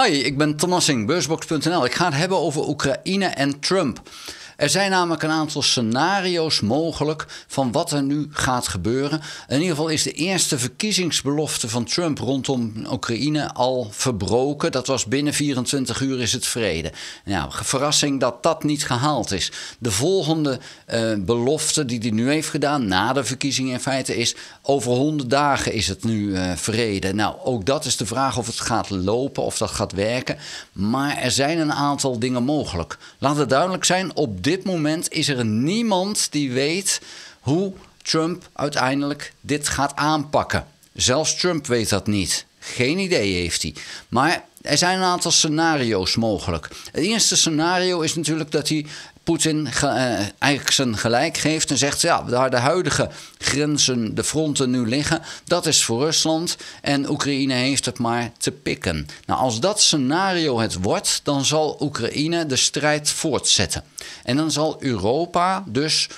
Hi, ik ben Tom Nassing, Beursbox.nl. Ik ga het hebben over Oekraïne en Trump. Er zijn namelijk een aantal scenario's mogelijk van wat er nu gaat gebeuren. In ieder geval is de eerste verkiezingsbelofte van Trump rondom Oekraïne al verbroken. Dat was binnen 24 uur is het vrede. Nou, verrassing dat dat niet gehaald is. De volgende belofte die hij nu heeft gedaan, na de verkiezingen in feite, is over 100 dagen is het nu vrede. Nou, ook dat is de vraag of het gaat lopen, of dat gaat werken. Maar er zijn een aantal dingen mogelijk. Laat het duidelijk zijn, op dit moment is er niemand die weet hoe Trump uiteindelijk dit gaat aanpakken. Zelfs Trump weet dat niet. Geen idee heeft hij. Maar er zijn een aantal scenario's mogelijk. Het eerste scenario is natuurlijk dat hij Poetin eigenlijk zijn gelijk geeft en zegt, ja, waar de huidige grenzen, de fronten nu liggen, dat is voor Rusland en Oekraïne heeft het maar te pikken. Nou, als dat scenario het wordt, dan zal Oekraïne de strijd voortzetten. En dan zal Europa dus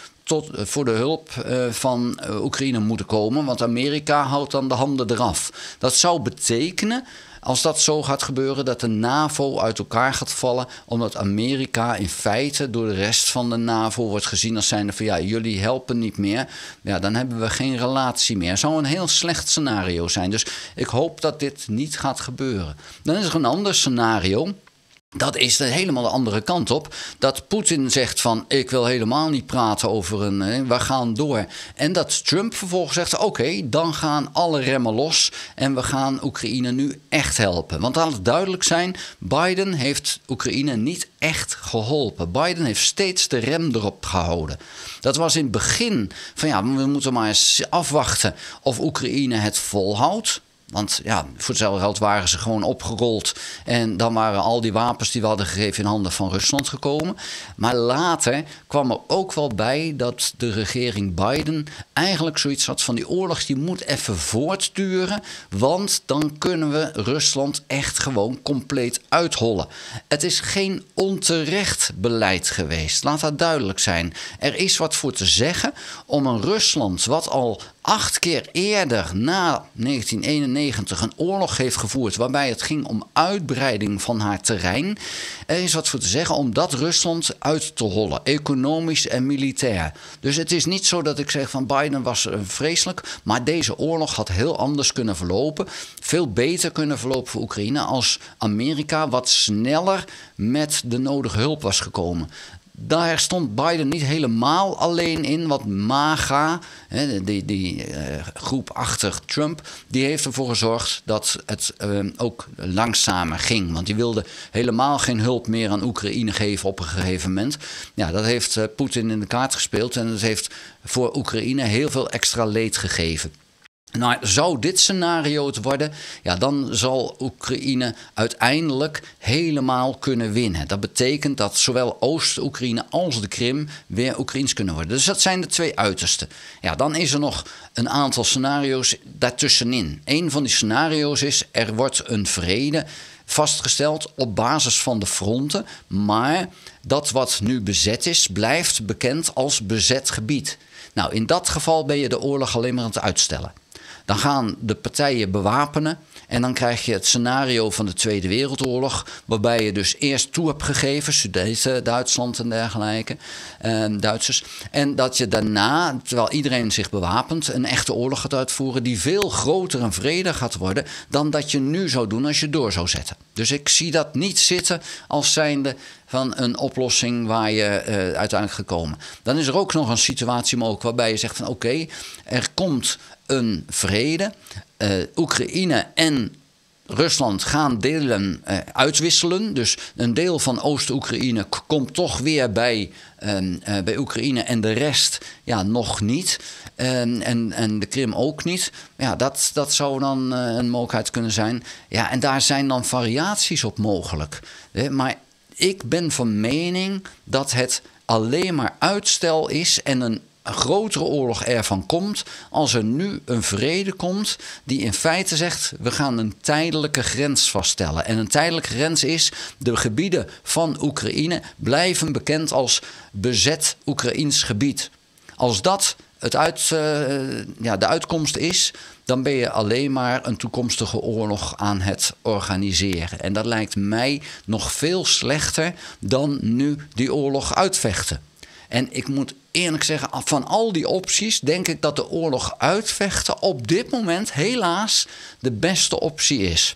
voor de hulp van Oekraïne moeten komen, want Amerika houdt dan de handen eraf. Dat zou betekenen, als dat zo gaat gebeuren, dat de NAVO uit elkaar gaat vallen, omdat Amerika in feite door de rest van de NAVO wordt gezien als zijnde van ja, jullie helpen niet meer. Ja, dan hebben we geen relatie meer. Het zou een heel slecht scenario zijn. Dus ik hoop dat dit niet gaat gebeuren. Dan is er een ander scenario. Dat is helemaal de andere kant op. Dat Poetin zegt van, ik wil helemaal niet praten over we gaan door. En dat Trump vervolgens zegt, oké, dan gaan alle remmen los en we gaan Oekraïne nu echt helpen. Want laat het duidelijk zijn, Biden heeft Oekraïne niet echt geholpen. Biden heeft steeds de rem erop gehouden. Dat was in het begin van, ja, we moeten maar eens afwachten of Oekraïne het volhoudt. Want ja, voor hetzelfde geld waren ze gewoon opgerold. En dan waren al die wapens die we hadden gegeven in handen van Rusland gekomen. Maar later kwam er ook wel bij dat de regering Biden eigenlijk zoiets had van die oorlog die moet even voortduren. Want dan kunnen we Rusland echt gewoon compleet uithollen. Het is geen onterecht beleid geweest. Laat dat duidelijk zijn. Er is wat voor te zeggen om een Rusland wat al 8 keer eerder na 1991 een oorlog heeft gevoerd waarbij het ging om uitbreiding van haar terrein. Er is wat voor te zeggen om dat Rusland uit te hollen, economisch en militair. Dus het is niet zo dat ik zeg van Biden was vreselijk, maar deze oorlog had heel anders kunnen verlopen. Veel beter kunnen verlopen voor Oekraïne als Amerika wat sneller met de nodige hulp was gekomen. Daar stond Biden niet helemaal alleen in, wat MAGA, die groep achter Trump, die heeft ervoor gezorgd dat het ook langzamer ging. Want die wilde helemaal geen hulp meer aan Oekraïne geven op een gegeven moment. Ja, dat heeft Poetin in de kaart gespeeld en dat heeft voor Oekraïne heel veel extra leed gegeven. Nou, zou dit scenario het worden, ja, dan zal Oekraïne uiteindelijk helemaal kunnen winnen. Dat betekent dat zowel Oost-Oekraïne als de Krim weer Oekraïens kunnen worden. Dus dat zijn de twee uitersten. Ja, dan is er nog een aantal scenario's daartussenin. Een van die scenario's is, er wordt een vrede vastgesteld op basis van de fronten, maar dat wat nu bezet is, blijft bekend als bezet gebied. Nou, in dat geval ben je de oorlog alleen maar aan het uitstellen. Dan gaan de partijen bewapenen en dan krijg je het scenario van de Tweede Wereldoorlog, waarbij je dus eerst toe hebt gegeven, Sudeten, Duitsland en dergelijke, Duitsers. En dat je daarna, terwijl iedereen zich bewapent, een echte oorlog gaat uitvoeren die veel groter en vreder gaat worden dan dat je nu zou doen als je door zou zetten. Dus ik zie dat niet zitten als zijnde van een oplossing waar je uiteindelijk gekomen. Dan is er ook nog een situatie mogelijk waarbij je zegt van oké, er komt een vrede. Oekraïne en Rusland gaan delen uitwisselen. Dus een deel van Oost-Oekraïne komt toch weer bij Oekraïne en de rest ja, nog niet. En de Krim ook niet. Ja, dat zou dan een mogelijkheid kunnen zijn. Ja, en daar zijn dan variaties op mogelijk. Maar ik ben van mening dat het alleen maar uitstel is en een grotere oorlog ervan komt als er nu een vrede komt die in feite zegt, we gaan een tijdelijke grens vaststellen. En een tijdelijke grens is, de gebieden van Oekraïne blijven bekend als bezet Oekraïns gebied. Als dat de uitkomst is, dan ben je alleen maar een toekomstige oorlog aan het organiseren. En dat lijkt mij nog veel slechter dan nu die oorlog uitvechten. En ik moet eerlijk zeggen, van al die opties denk ik dat de oorlog uitvechten op dit moment helaas de beste optie is.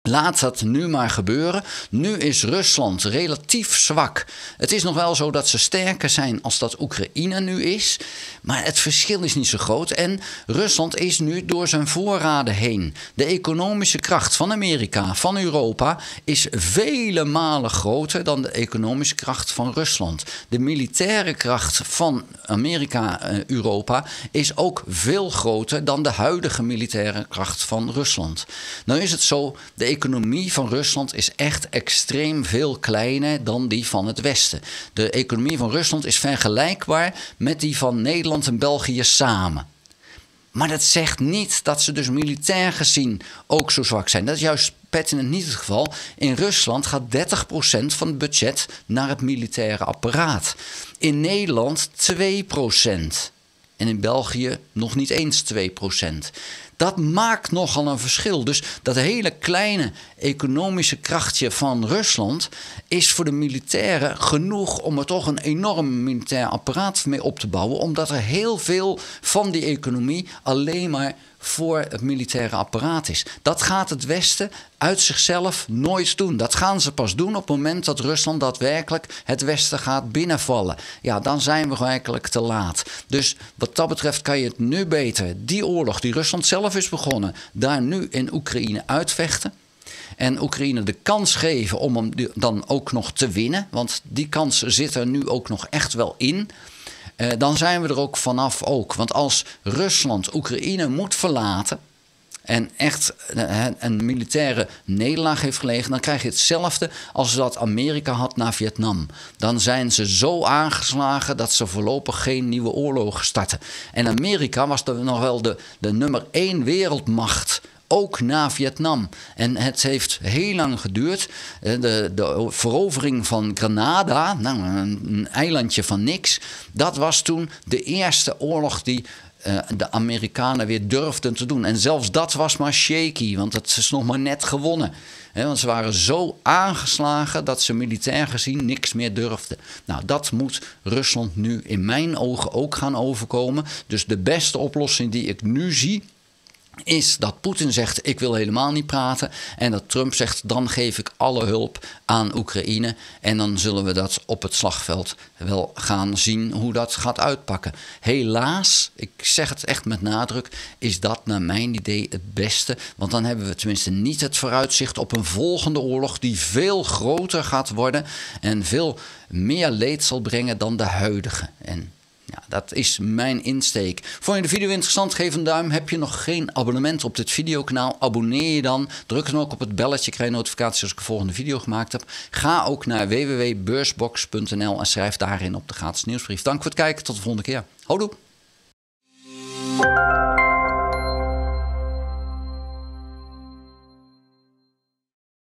Laat dat nu maar gebeuren. Nu is Rusland relatief zwak. Het is nog wel zo dat ze sterker zijn als dat Oekraïne nu is. Maar het verschil is niet zo groot. En Rusland is nu door zijn voorraden heen. De economische kracht van Amerika, van Europa, is vele malen groter dan de economische kracht van Rusland. De militaire kracht van Amerika en Europa is ook veel groter dan de huidige militaire kracht van Rusland. Nou is het zo, de economie van Rusland is echt extreem veel kleiner dan die van het Westen. De economie van Rusland is vergelijkbaar met die van Nederland en België samen. Maar dat zegt niet dat ze dus militair gezien ook zo zwak zijn. Dat is juist pertinent niet het geval. In Rusland gaat 30% van het budget naar het militaire apparaat. In Nederland 2%. En in België nog niet eens 2%. Dat maakt nogal een verschil. Dus dat hele kleine economische krachtje van Rusland is voor de militairen genoeg om er toch een enorm militair apparaat mee op te bouwen. Omdat er heel veel van die economie alleen maar voor het militaire apparaat is. Dat gaat het Westen uit zichzelf nooit doen. Dat gaan ze pas doen op het moment dat Rusland daadwerkelijk het Westen gaat binnenvallen. Ja, dan zijn we werkelijk te laat. Dus wat dat betreft kan je het nu beter, die oorlog die Rusland zelf is begonnen, daar nu in Oekraïne uitvechten. En Oekraïne de kans geven om hem dan ook nog te winnen. Want die kans zit er nu ook nog echt wel in. Dan zijn we er ook vanaf ook. Want als Rusland Oekraïne moet verlaten en echt een militaire nederlaag heeft gelegen, dan krijg je hetzelfde als dat Amerika had na Vietnam. Dan zijn ze zo aangeslagen dat ze voorlopig geen nieuwe oorlogen starten. En Amerika was nog wel de nummer 1 wereldmacht. Ook na Vietnam. En het heeft heel lang geduurd. De verovering van Grenada, nou, een eilandje van niks. Dat was toen de eerste oorlog die de Amerikanen weer durfden te doen. En zelfs dat was maar shaky, want het is nog maar net gewonnen. Want ze waren zo aangeslagen dat ze militair gezien niks meer durfden. Nou, dat moet Rusland nu in mijn ogen ook gaan overkomen. Dus de beste oplossing die ik nu zie is dat Poetin zegt, ik wil helemaal niet praten. En dat Trump zegt, dan geef ik alle hulp aan Oekraïne. En dan zullen we dat op het slagveld wel gaan zien hoe dat gaat uitpakken. Helaas, ik zeg het echt met nadruk, is dat naar mijn idee het beste. Want dan hebben we tenminste niet het vooruitzicht op een volgende oorlog die veel groter gaat worden en veel meer leed zal brengen dan de huidige. En ja, dat is mijn insteek. Vond je de video interessant? Geef een duim. Heb je nog geen abonnement op dit videokanaal? Abonneer je dan. Druk dan ook op het belletje. Krijg je notificaties als ik een volgende video gemaakt heb. Ga ook naar www.beursbox.nl en schrijf daarin op de gratis nieuwsbrief. Dank voor het kijken. Tot de volgende keer. Houdoe.